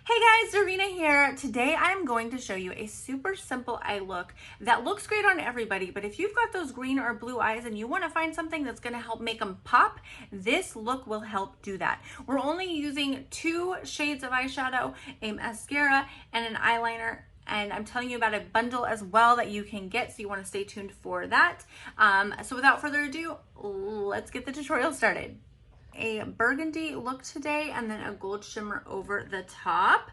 Hey guys, Zarina here. Today I'm going to show you a super simple eye look that looks great on everybody, but if you've got those green or blue eyes and you want to find something that's going to help make them pop, this look will help do that. We're only using 2 shades of eyeshadow, a mascara, and an eyeliner. And I'm telling you about a bundle as well that you can get, so you want to stay tuned for that. So without further ado, let's get the tutorial started. A burgundy look today and then a gold shimmer over the top.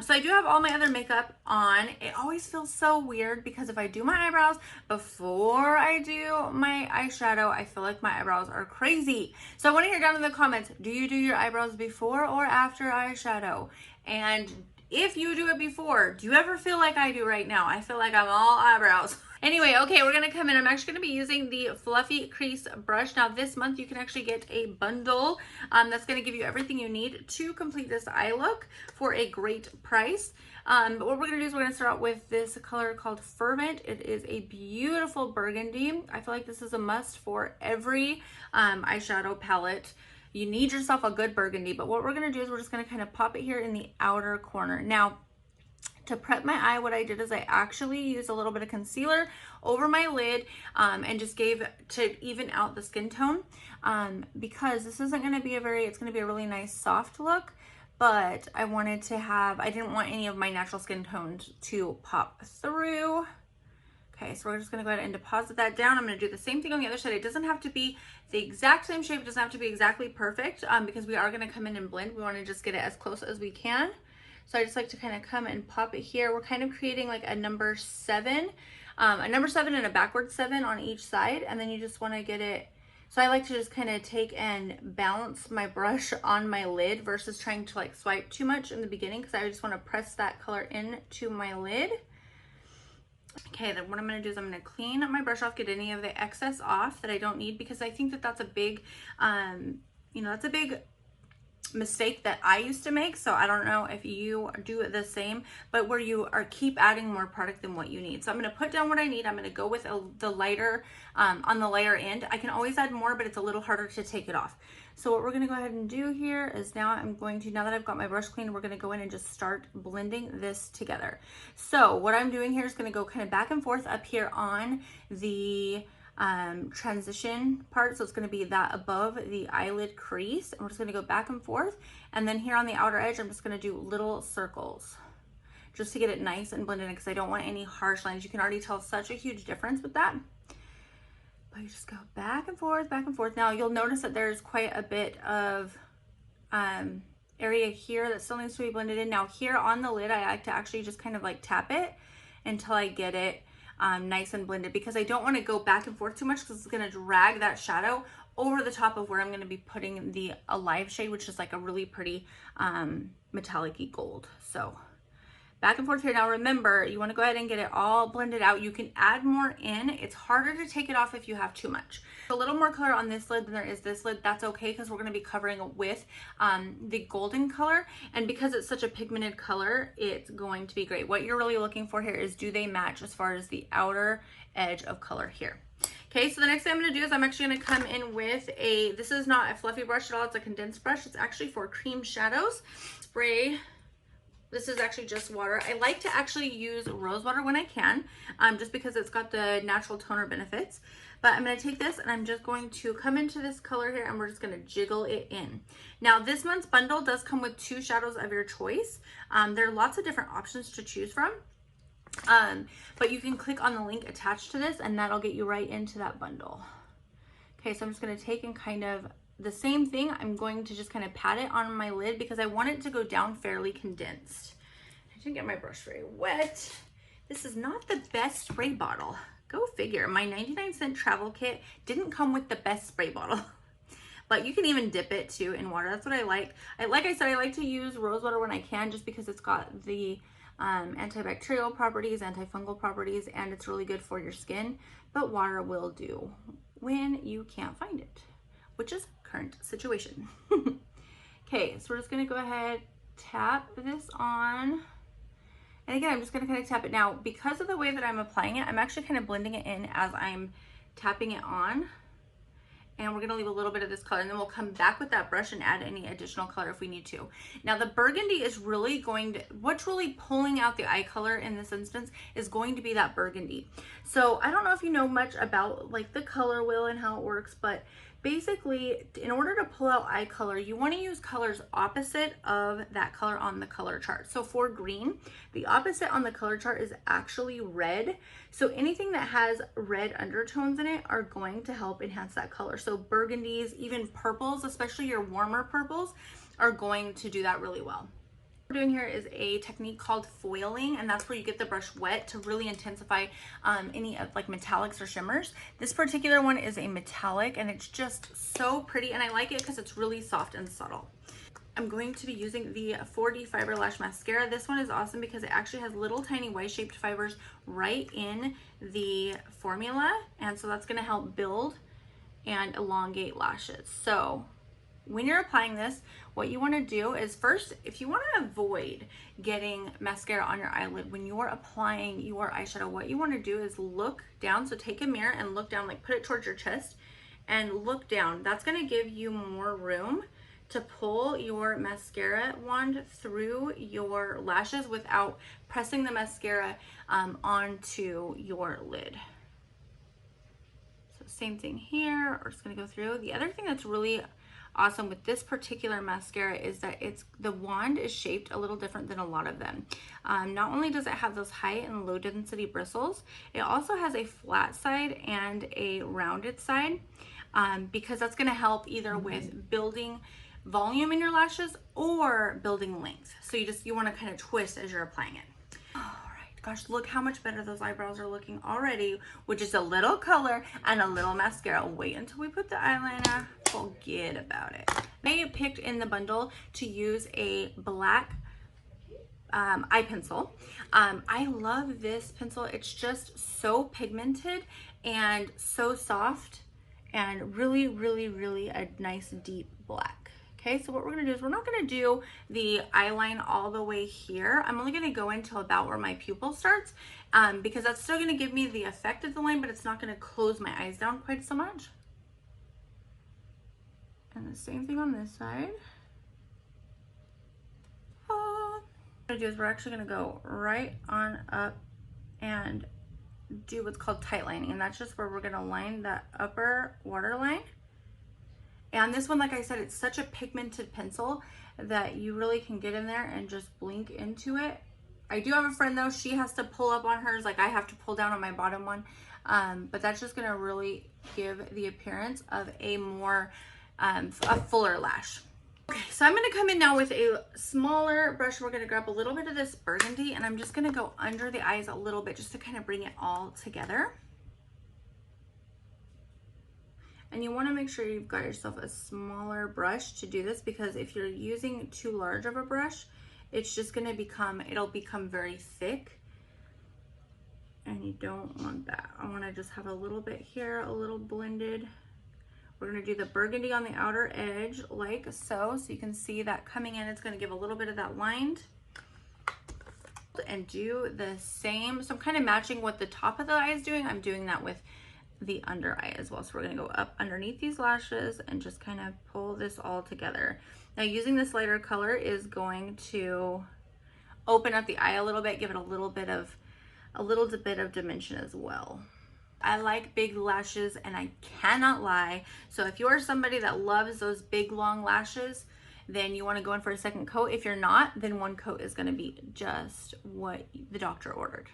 So I do have all my other makeup on. It always feels so weird because if I do my eyebrows before I do my eyeshadow, I feel like my eyebrows are crazy. So I want to hear down in the comments, do you do your eyebrows before or after eyeshadow? And if you do it before, do you ever feel like I do right now? I feel like I'm all eyebrows. Anyway, okay, we're gonna come in. I'm actually gonna be using the Fluffy Crease brush. Now this month you can actually get a bundle that's gonna give you everything you need to complete this eye look for a great price. But what we're gonna do is we're gonna start out with this color called Fervent. It is a beautiful burgundy. I feel like this is a must for every eyeshadow palette. You need yourself a good burgundy, but what we're gonna do is we're just gonna kind of pop it here in the outer corner. Now, to prep my eye, what I did is I actually used a little bit of concealer over my lid and just gave to even out the skin tone because this isn't going to be it's going to be a really nice soft look, but I wanted to I didn't want any of my natural skin tones to pop through. Okay, so we're just gonna go ahead and deposit that down. I'm gonna do the same thing on the other side. It doesn't have to be the exact same shape. It doesn't have to be exactly perfect because we are gonna come in and blend. We wanna just get it as close as we can. So I just like to kind of come and pop it here. We're kind of creating like a number 7 and a backward 7 on each side. And then you just want to get it. So I like to just kind of take and balance my brush on my lid versus trying to like swipe too much in the beginning because I just want to press that color into my lid. Okay, then what I'm going to do is I'm going to clean up my brush off, get any of the excess off that I don't need because I think that that's a big, that's a big mistake that I used to make. So I don't know if you do the same, but where you keep adding more product than what you need. So I'm going to put down what I need. I'm going to go with the lighter on the lighter end. I can always add more, but it's a little harder to take it off. So what we're going to go ahead and do here is now that I've got my brush clean, we're going to go in and just start blending this together. So what I'm doing here is going to go kind of back and forth up here on the transition part. So it's going to be that above the eyelid crease. And we're just going to go back and forth. And then here on the outer edge, I'm just going to do little circles just to get it nice and blended in because I don't want any harsh lines. You can already tell such a huge difference with that. But you just go back and forth, back and forth. Now you'll notice that there's quite a bit of area here that still needs to be blended in. Now here on the lid, I like to actually just kind of like tap it until I get it nice and blended because I don't want to go back and forth too much because it's going to drag that shadow over the top of where I'm going to be putting the Alive shade, which is like a really pretty metallic-y gold. So back and forth here. Now remember, you want to go ahead and get it all blended out. You can add more in. It's harder to take it off if you have too much. A little more color on this lid than there is this lid. That's okay because we're going to be covering it with the golden color. And because it's such a pigmented color, it's going to be great. What you're really looking for here is do they match as far as the outer edge of color here. Okay, so the next thing I'm going to do is I'm actually going to come in with this is not a fluffy brush at all. It's a condensed brush. It's actually for cream shadows. Spray. This is actually just water. I like to actually use rose water when I can, just because it's got the natural toner benefits. But I'm going to take this and I'm just going to come into this color here and we're just going to jiggle it in. Now this month's bundle does come with 2 shadows of your choice. There are lots of different options to choose from. But you can click on the link attached to this and that'll get you right into that bundle. Okay, so I'm just going to take and kind of the same thing. I'm going to just kind of pat it on my lid because I want it to go down fairly condensed. I didn't get my brush very wet. This is not the best spray bottle. Go figure. My 99-cent travel kit didn't come with the best spray bottle. But you can even dip it too in water. That's what I like. Like I said, I like to use rose water when I can just because it's got the antibacterial properties, antifungal properties, and it's really good for your skin. But water will do when you can't find it, which is current situation. Okay, so we're just gonna go ahead, tap this on. And again, I'm just gonna kind of tap it. Now, because of the way that I'm applying it, I'm actually kind of blending it in as I'm tapping it on. And we're gonna leave a little bit of this color, and then we'll come back with that brush and add any additional color if we need to. Now the burgundy is really what's really pulling out the eye color in this instance is going to be that burgundy. So I don't know if you know much about like the color wheel and how it works, but basically in order to pull out eye color, you wanna use colors opposite of that color on the color chart. So for green, the opposite on the color chart is actually red. So anything that has red undertones in it are going to help enhance that color. So burgundies, even purples, especially your warmer purples, are going to do that really well. What we're doing here is a technique called foiling, and that's where you get the brush wet to really intensify any of like metallics or shimmers. This particular one is a metallic, and it's just so pretty, and I like it because it's really soft and subtle. I'm going to be using the 4D Fiber Lash Mascara. This one is awesome because it actually has little tiny Y-shaped fibers right in the formula, and so that's going to help build and elongate lashes. So when you're applying this, what you want to do is first, if you want to avoid getting mascara on your eyelid when you're applying your eyeshadow, what you want to do is look down. So take a mirror and look down, like put it towards your chest and look down. That's going to give you more room to pull your mascara wand through your lashes without pressing the mascara onto your lid. So same thing here, we're just going to go through. The other thing that's really awesome with this particular mascara is that the wand is shaped a little different than a lot of them. Not only does it have those high and low density bristles, it also has a flat side and a rounded side, because that's going to help either with building volume in your lashes or building length. So you want to kind of twist as you're applying it. All right, gosh, look how much better those eyebrows are looking already with just a little color and a little mascara. Wait until we put the eyeliner. Forget about it. I picked in the bundle to use a black eye pencil. I love this pencil. It's just so pigmented and so soft and really, really, really a nice deep black. Okay, so what we're gonna do is we're not gonna do the eye line all the way here. I'm only gonna go until about where my pupil starts, because that's still gonna give me the effect of the line, but it's not gonna close my eyes down quite so much. And the same thing on this side. What we're gonna do is we're actually gonna go right on up and do what's called tight lining, and that's just where we're gonna line that upper waterline. And this one, like I said, it's such a pigmented pencil that you really can get in there and just blink into it. I do have a friend though, she has to pull up on hers, like I have to pull down on my bottom one, but that's just gonna really give the appearance of a more, a fuller lash. Okay, so I'm gonna come in now with a smaller brush. We're gonna grab a little bit of this burgundy, and I'm just gonna go under the eyes a little bit just to kind of bring it all together. And you want to make sure you've got yourself a smaller brush to do this, because if you're using too large of a brush, it's just going to it'll become very thick, and you don't want that. I want to just have a little bit here, a little blended. We're going to do the burgundy on the outer edge like so. So you can see that coming in, it's going to give a little bit of that lined. And do the same. So I'm kind of matching what the top of the eye is doing. I'm doing that with the under eye as well. So we're going to go up underneath these lashes and just kind of pull this all together. Now using this lighter color is going to open up the eye a little bit, give it a little bit of dimension as well. I like big lashes, and I cannot lie. So if you're somebody that loves those big long lashes, then you want to go in for a second coat. If you're not, then one coat is going to be just what the doctor ordered.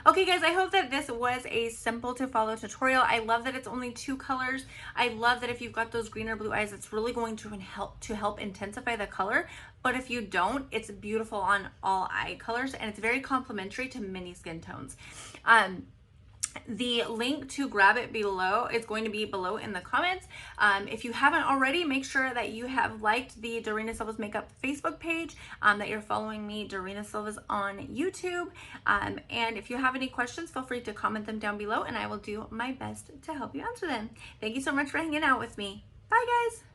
Okay guys, I hope that this was a simple to follow tutorial. I love that it's only 2 colors. I love that if you've got those green or blue eyes, it's really going to help intensify the color. But if you don't, it's beautiful on all eye colors, and it's very complementary to many skin tones. The link to grab it below is going to be below in the comments. If you haven't already, make sure that you have liked the Dorina Silvas Makeup Facebook page, that you're following me, Dorina Silvas, on YouTube. And if you have any questions, feel free to comment them down below, and I will do my best to help you answer them. Thank you so much for hanging out with me. Bye guys.